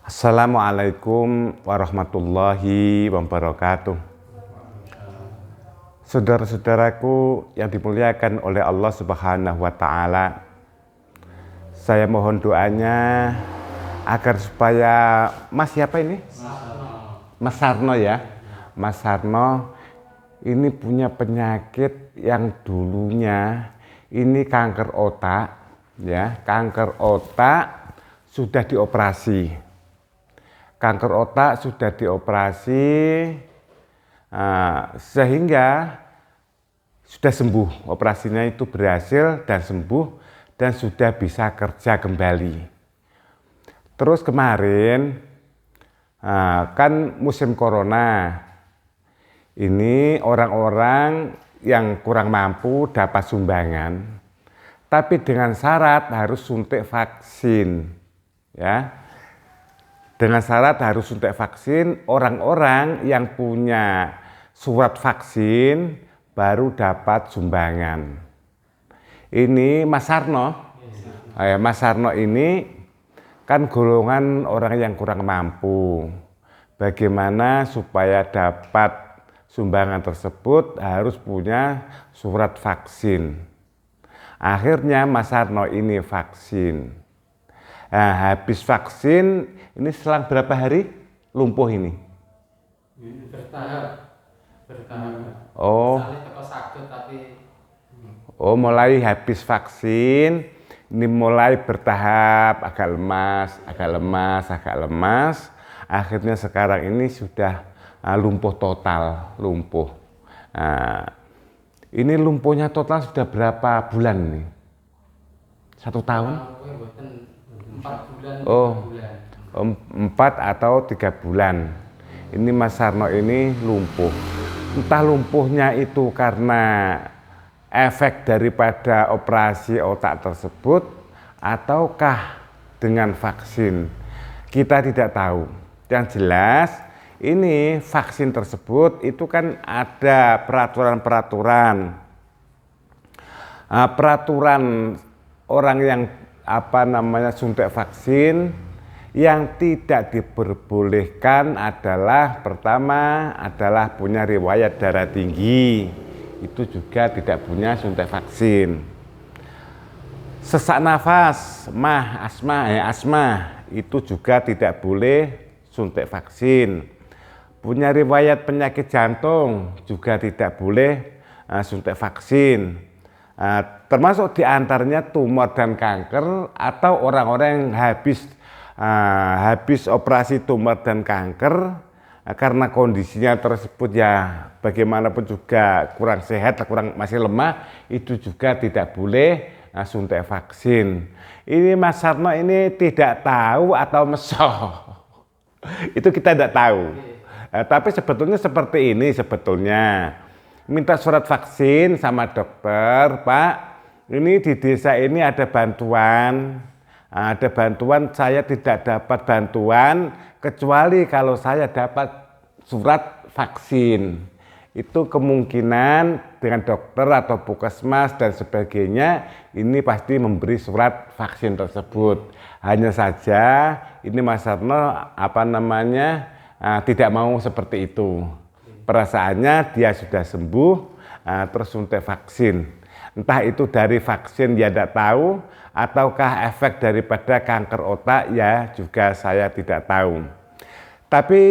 Assalamualaikum warahmatullahi wabarakatuh. Saudara-saudaraku yang dimuliakan oleh Allah Subhanahu wa Ta'ala, saya mohon doanya agar supaya Mas siapa ini? Mas Sarno ya. Mas Sarno ini punya penyakit yang dulunya ini kanker otak ya, kanker otak sudah dioperasi. Kanker otak sudah dioperasi sehingga sudah sembuh, operasinya itu berhasil dan sembuh dan sudah bisa kerja kembali. Terus kemarin kan musim corona, ini orang-orang yang kurang mampu dapat sumbangan, tapi dengan syarat harus suntik vaksin ya. Dengan syarat harus suntik vaksin, orang-orang yang punya surat vaksin baru dapat sumbangan. Ini Mas Sarno, Mas Sarno ini kan golongan orang yang kurang mampu. Bagaimana supaya dapat sumbangan tersebut harus punya surat vaksin. Akhirnya Mas Sarno ini vaksin. Nah, habis vaksin ini selang berapa hari lumpuh ini? Bertahap. Oh, mulai habis vaksin ini mulai bertahap, agak lemas. Akhirnya sekarang ini sudah lumpuh total, lumpuh. Nah, ini lumpuhnya total sudah berapa bulan nih? 1 tahun? 4 bulan. Oh, 4 atau 3 bulan. Ini Mas Sarno ini lumpuh. Entah lumpuhnya itu karena efek daripada operasi otak tersebut ataukah dengan vaksin. Kita tidak tahu. Yang jelas ini vaksin tersebut itu kan ada peraturan-peraturan. Peraturan orang yang suntik vaksin yang tidak diperbolehkan adalah pertama adalah punya riwayat darah tinggi, itu juga tidak punya suntik vaksin. Sesak nafas, asma itu juga tidak boleh suntik vaksin. Punya riwayat penyakit jantung juga tidak boleh suntik vaksin. Termasuk diantaranya tumor dan kanker atau orang-orang yang habis operasi tumor dan kanker karena kondisinya tersebut ya bagaimanapun juga kurang sehat, masih lemah, itu juga tidak boleh suntik vaksin. Ini Mas Sarno ini tidak tahu atau mesoh, itu kita tidak tahu. Tapi sebetulnya seperti ini sebetulnya. Minta surat vaksin sama dokter, Pak, ini di desa ini ada bantuan, saya tidak dapat bantuan kecuali kalau saya dapat surat vaksin. Itu kemungkinan dengan dokter atau puskesmas dan sebagainya ini pasti memberi surat vaksin tersebut. Hanya saja ini Mas Sarno tidak mau seperti itu. Perasaannya dia sudah sembuh, terus suntik vaksin. Entah itu dari vaksin dia tidak tahu, ataukah efek daripada kanker otak ya juga saya tidak tahu. Tapi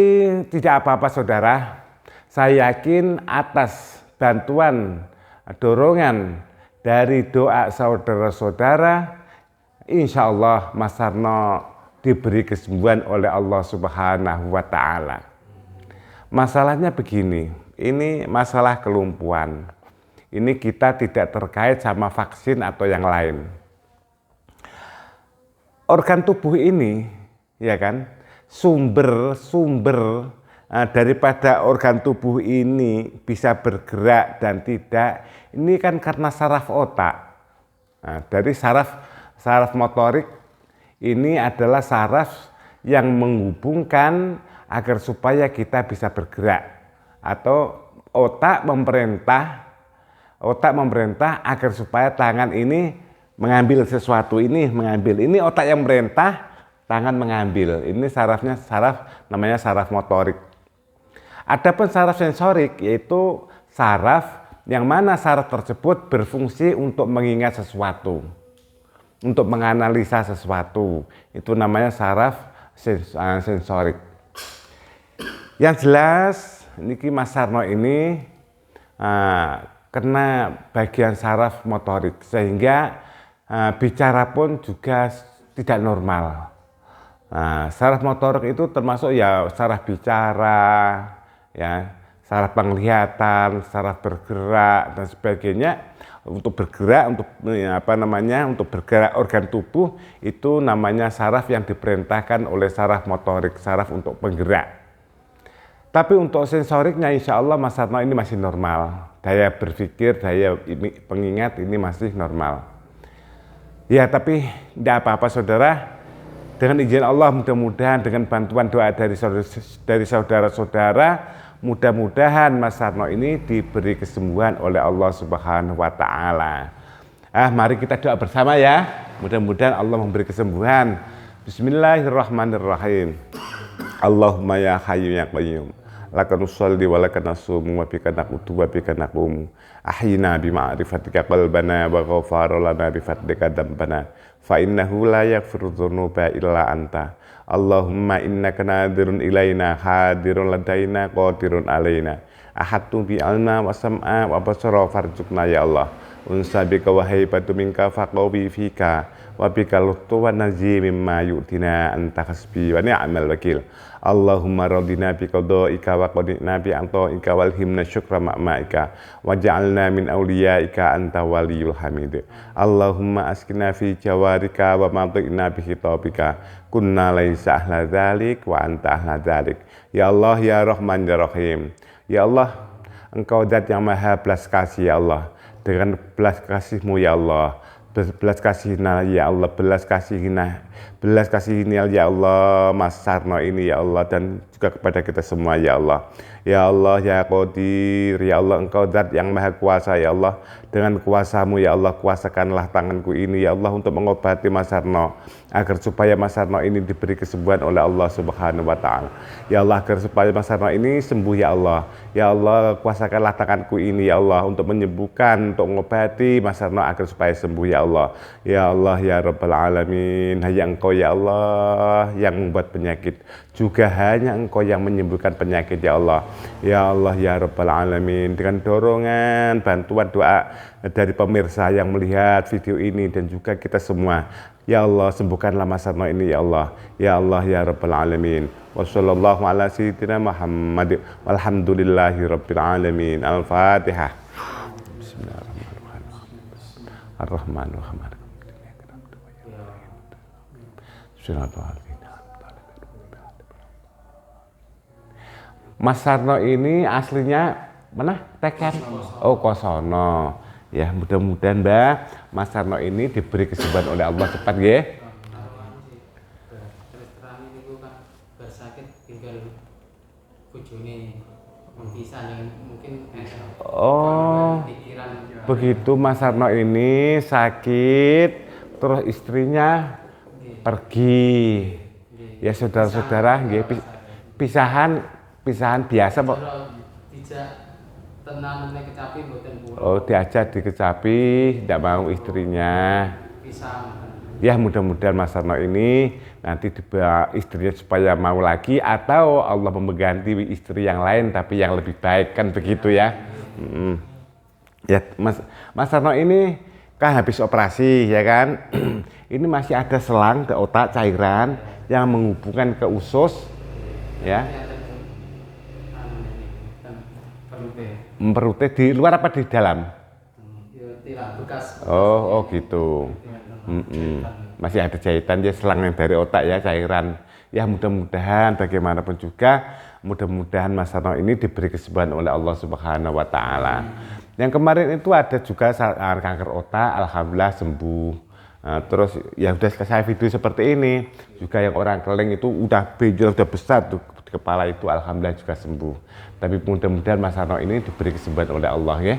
tidak apa-apa saudara, saya yakin atas bantuan, dorongan dari doa saudara-saudara, insya Allah Mas Sarno diberi kesembuhan oleh Allah Subhanahu wa Ta'ala. Masalahnya begini, ini masalah kelumpuhan. Ini kita tidak terkait sama vaksin atau yang lain. Organ tubuh ini, ya kan, sumber daripada organ tubuh ini bisa bergerak dan tidak, ini kan karena saraf otak. Dari saraf motorik ini adalah saraf yang menghubungkan agar supaya kita bisa bergerak, atau otak memerintah agar supaya tangan ini mengambil sesuatu, ini otak yang merintah tangan mengambil. Ini sarafnya namanya saraf motorik. Adapun saraf sensorik yaitu saraf yang mana saraf tersebut berfungsi untuk mengingat sesuatu, untuk menganalisa sesuatu. Itu namanya saraf sensorik. Yang jelas niki Mas Sarno ini kena bagian saraf motorik sehingga bicara pun juga tidak normal. Saraf motorik itu termasuk ya saraf bicara, ya, saraf penglihatan, saraf bergerak dan sebagainya. Untuk bergerak, untuk bergerak organ tubuh itu namanya saraf yang diperintahkan oleh saraf motorik, saraf untuk penggerak. Tapi untuk sensoriknya insya Allah Mas Sarno ini masih normal. Daya berpikir, daya pengingat ini masih normal. Ya tapi tidak apa-apa saudara. Dengan izin Allah mudah-mudahan dengan bantuan doa dari saudara-saudara, mudah-mudahan Mas Sarno ini diberi kesembuhan oleh Allah Subhanahu wa Ta'ala. Mari kita doa bersama ya. Mudah-mudahan Allah memberi kesembuhan. Bismillahirrahmanirrahim. Allahumma ya hayyu ya qayyum. Laka nusalli wa laka nasumu wa bika naqutu wa bika naqumu. Ahyina bima'rifatika qalbana wa ghafara lana bifadlika dambana. Fa innahu la yaghfiru dzunuba illa anta. Allahumma innaka nadirun ilaina hadirun ladaina qadirun alaina. Ahadtu bi alna wa sam'a wa basara farzuqna ya Allah. Unsa bika wa haibatu minka faqawi fika wa bika luttu wa nazi mimma yu'tina anta hasbi wa ni'mal wakil. Allahumma radina bi qadaika wa qadina bi antaika wal himna syukra ma'maika wa ja'alna min awliyaika anta waliyul hamid. Allahumma askina fi jawarika wa mati'na bi khitabika kunna laisa ahla dzalik wa anta ahla dzalik. Ya Allah ya Rahman ya Rahim. Ya Allah, Engkau zat yang maha belas kasih ya Allah. Dengan belas kasih-Mu ya Allah, belas kasihinah ya Allah, belas kasihinah ya Allah Mas Sarno ini ya Allah, dan juga kepada kita semua ya Allah. Ya Allah ya Qadir ya Allah, Engkau zat yang maha kuasa ya Allah. Dengan kuasa-Mu ya Allah, kuasakanlah tanganku ini ya Allah untuk mengobati Mas Sarno, agar supaya Mas Sarno ini diberi kesembuhan oleh Allah Subhanahu wa Ta'ala. Ya Allah, agar supaya Mas Sarno ini sembuh ya Allah. Ya Allah, kuasakanlah tanganku ini ya Allah untuk menyembuhkan, untuk mengobati Mas Sarno agar supaya sembuh ya Allah. Ya Allah ya Rabbal Alamin, hanya Engkau ya Allah yang membuat penyakit, juga hanya Engkau yang menyembuhkan penyakit ya Allah. Ya Allah ya Rabbal Alamin, dengan dorongan bantuan doa dari pemirsa yang melihat video ini dan juga kita semua, ya Allah sembuhkanlah Mas Sarno ini ya Allah. Ya Allah ya Rabbal Alamin. Wassallallahu ala sayyidina Muhammad walhamdulillahi rabbil alamin. Al-Fatihah. Bismillahirrahmanirrahim. Ar-Rahmanirrahim. Mas Sarno ini aslinya mana? Tekan. Oh, Kosono. Ya, mudah-mudahan Mbak Mas Sarno ini diberi kesembuhan oleh Allah cepat ya. Terus terang itu kan bersakit tinggal bojone bisa yang mungkin Oh, pikiran begitu Mas Sarno ini sakit, terus istrinya pergi. Ya saudara-saudara, pisahan biasa Pak. tidak tenang kecapi mboten purun. Oh, diajak dikecapi, tidak mau istrinya. Pisah. Ya mudah-mudahan Mas Sarno ini nanti istrinya supaya mau lagi, atau Allah mengganti istri yang lain tapi yang lebih baik, kan begitu ya. Ya Mas Sarno ini kan habis operasi ya kan. Ini masih ada selang ke otak, cairan yang menghubungkan ke usus ya. Perutnya di luar apa di dalam? Bekas. Oh gitu. Masih ada jahitan ya, selang yang dari otak ya, cairan. Ya mudah-mudahan bagaimanapun juga, mudah-mudahan Mas Sarno ini diberi kesembuhan oleh Allah Subhanahu wa Ta'ala. Yang kemarin itu ada juga kanker otak, alhamdulillah sembuh. Terus ya udah saya video seperti ini juga, yang orang keleng itu udah benjol, udah besar tuh di kepala itu, alhamdulillah juga sembuh. Tapi mudah-mudahan Mas Sarno ini diberi kesembuhan oleh Allah ya.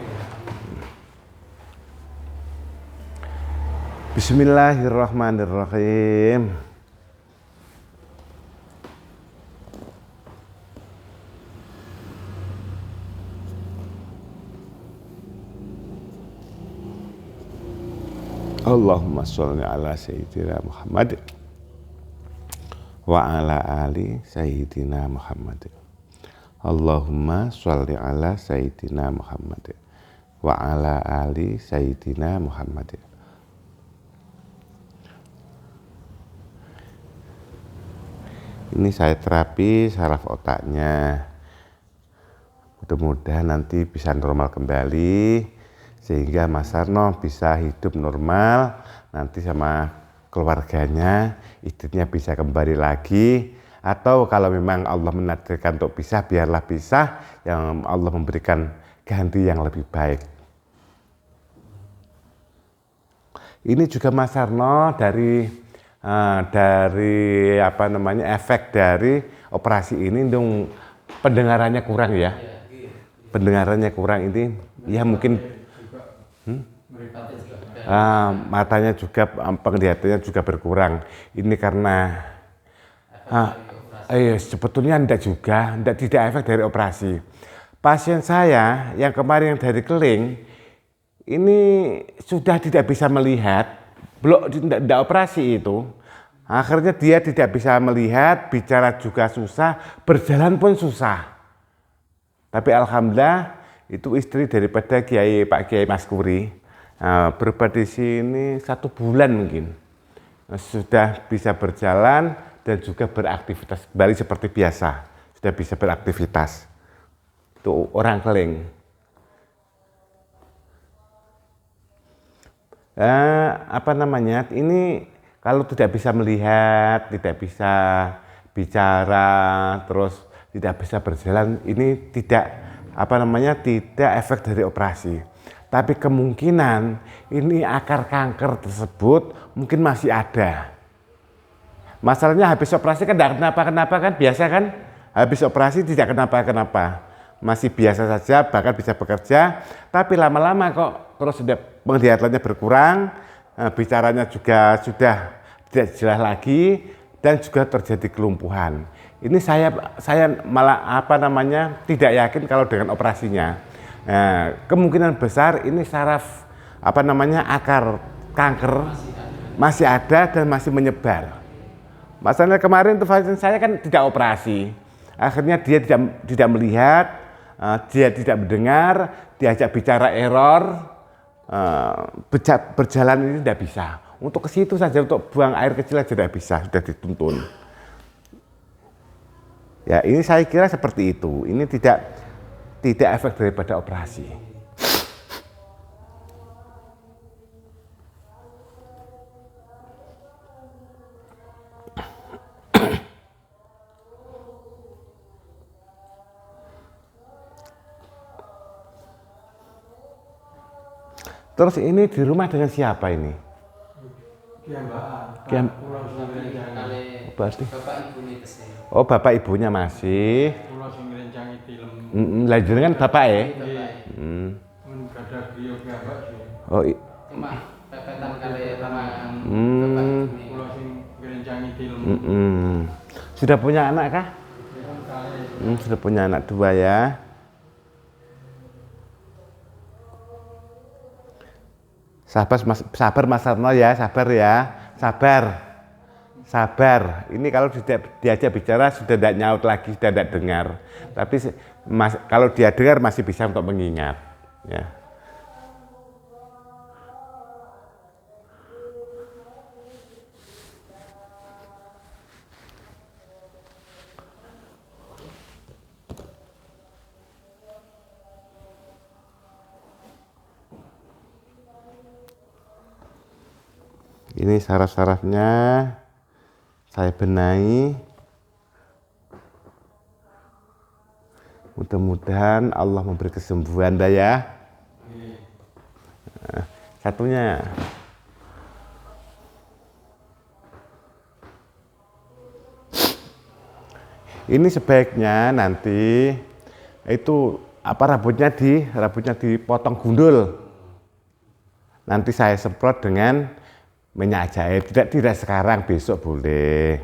Bismillahirrahmanirrahim. Allahumma sholli ala sayyidina Muhammad wa ala ali sayyidina Muhammad. Allahumma sholli ala sayyidina Muhammad wa ala ali sayyidina Muhammad. Ini saya terapi saraf otaknya. Mudah-mudahan nanti bisa normal kembali sehingga Mas Sarno bisa hidup normal, nanti sama keluarganya, istrinya bisa kembali lagi, atau kalau memang Allah menakdirkan untuk pisah, biarlah pisah, yang Allah memberikan ganti yang lebih baik. Ini juga Mas Sarno dari efek dari operasi ini, dong pendengarannya kurang ya, pendengarannya kurang ini, ya mungkin. Matanya juga, penglihatannya juga berkurang. Ini karena sebetulnya tidak efek dari operasi. Pasien saya yang kemarin yang dari Keling ini sudah tidak bisa melihat, belum tidak operasi itu. Akhirnya dia tidak bisa melihat, bicara juga susah, berjalan pun susah. Tapi alhamdulillah itu istri daripada Pak Kiai Maskuri, berobat di sini 1 bulan mungkin, sudah bisa berjalan dan juga beraktivitas kembali seperti biasa, sudah bisa beraktivitas. Itu orang Keling. Ini kalau tidak bisa melihat, tidak bisa bicara, terus tidak bisa berjalan, ini tidak efek dari operasi. Tapi kemungkinan ini akar kanker tersebut mungkin masih ada. Masalahnya habis operasi kan tidak kenapa-kenapa kan, biasa kan? Habis operasi tidak kenapa-kenapa, masih biasa saja, bahkan bisa bekerja. Tapi lama-lama kok terus sudah penglihatannya berkurang, bicaranya juga sudah tidak jelas lagi, dan juga terjadi kelumpuhan. Ini saya malah tidak yakin kalau dengan operasinya. Kemungkinan besar ini saraf akar kanker masih ada dan masih menyebar. Masalahnya kemarin tuh pasien saya kan tidak operasi. Akhirnya dia tidak melihat, dia tidak mendengar, diajak bicara error, berjalan ini tidak bisa. Untuk ke situ saja, untuk buang air kecil saja tidak bisa, sudah dituntun. Ya, ini saya kira seperti itu. Ini tidak efek daripada operasi. Terus ini di rumah dengan siapa ini? Berarti bapak ibunya masih. Lah jenengan bapak ya? Oh, cuma pepetan kali bapak Sudah punya anak kah? Sudah punya anak 2 ya. Sabar Mas Sarno ya, sabar ya, sabar. Ini kalau diajak bicara sudah tidak nyaut lagi, sudah tidak dengar. Tapi kalau dia dengar masih bisa untuk mengingat. Ya. Ini saraf-sarafnya saya benahi. Mudah-mudahan Allah memberi kesembuhan dah ya. Satunya. Ini sebaiknya nanti itu rambutnya dipotong gundul. Nanti saya semprot dengan minyak jahe. Tidak sekarang, besok boleh.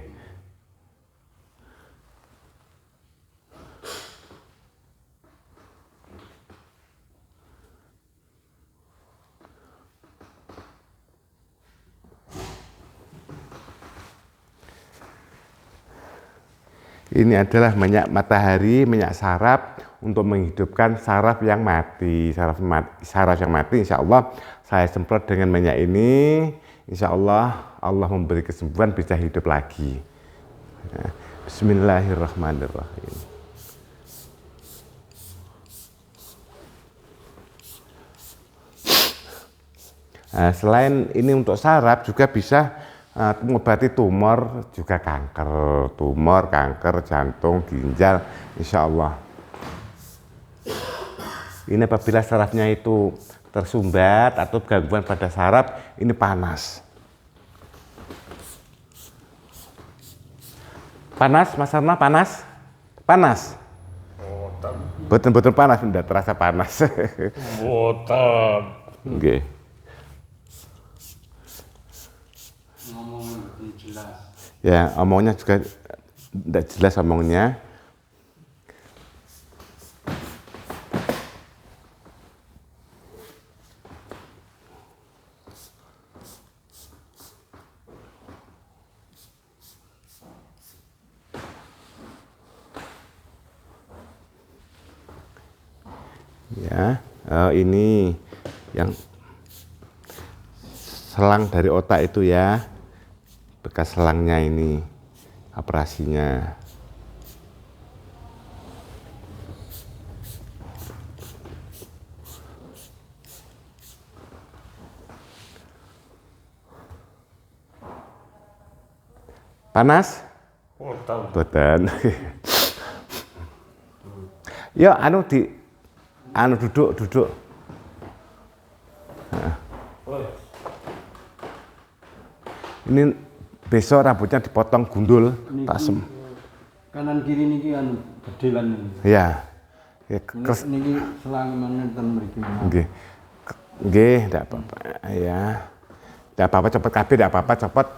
Ini adalah minyak matahari, minyak saraf untuk menghidupkan saraf yang mati. Saraf yang mati, insya Allah saya semprot dengan minyak ini. Insya Allah Allah memberi kesembuhan, bisa hidup lagi. Nah, bismillahirrahmanirrahim. Nah, selain ini untuk saraf juga bisa mengobati tumor, juga kanker jantung, ginjal, insya Allah. Ini apabila sarafnya itu tersumbat atau gangguan pada saraf, ini panas. Panas, Mas Arno, panas? Panas? Betul-betul panas, udah terasa panas. Boten. Oke. Ngomongnya belum jelas. Ya, omongnya juga tidak jelas omongnya. Ya, ini yang selang dari otak itu ya, bekas selangnya ini, operasinya. Panas? Boten. Ya, duduk. Nah. Ini besok rambutnya dipotong gundul, tasem. Kanan kiri niki gedelan niki. Ya. Niki selang manten mriki. Nggih. Nggih, ndak apa-apa. Ya. Ndak apa-apa, cepet kabeh, ndak apa-apa, cepet.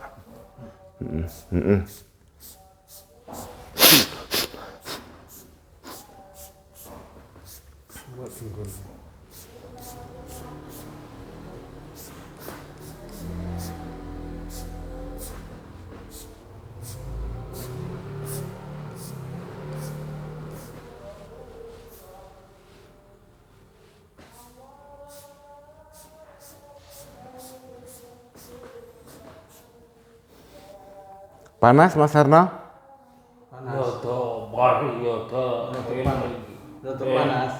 Panas, Mas Arno? Yoto, baru yoto. Tetep panas.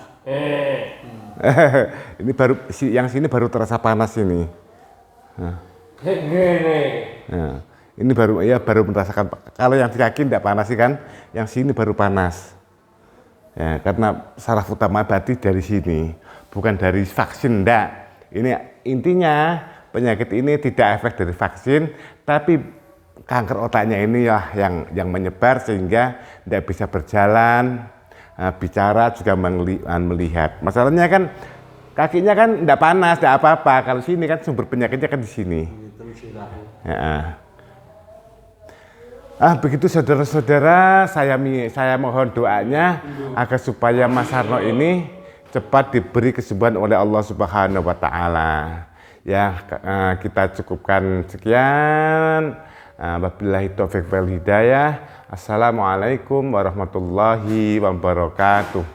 Ini baru yang sini baru terasa panas ini. Gini. Nah, ini baru merasakan. Kalau yang di kaki tidak panas sih kan, yang sini baru panas. Ya, karena saraf utama berarti dari sini, bukan dari vaksin, enggak. Ini intinya penyakit ini tidak efek dari vaksin, tapi kanker otaknya ini ya yang menyebar sehingga tidak bisa berjalan, bicara juga melihat. Masalahnya kan kakinya kan tidak panas, tidak apa-apa. Kalau sini kan sumber penyakitnya kan di sini. Ya. Begitu saudara-saudara, saya mohon doanya agar supaya Mas Arno ini cepat diberi kesembuhan oleh Allah Subhanahu wa taala. Ya, kita cukupkan sekian. Wabillahi taufiq wal hidayah. Assalamualaikum warahmatullahi wabarakatuh.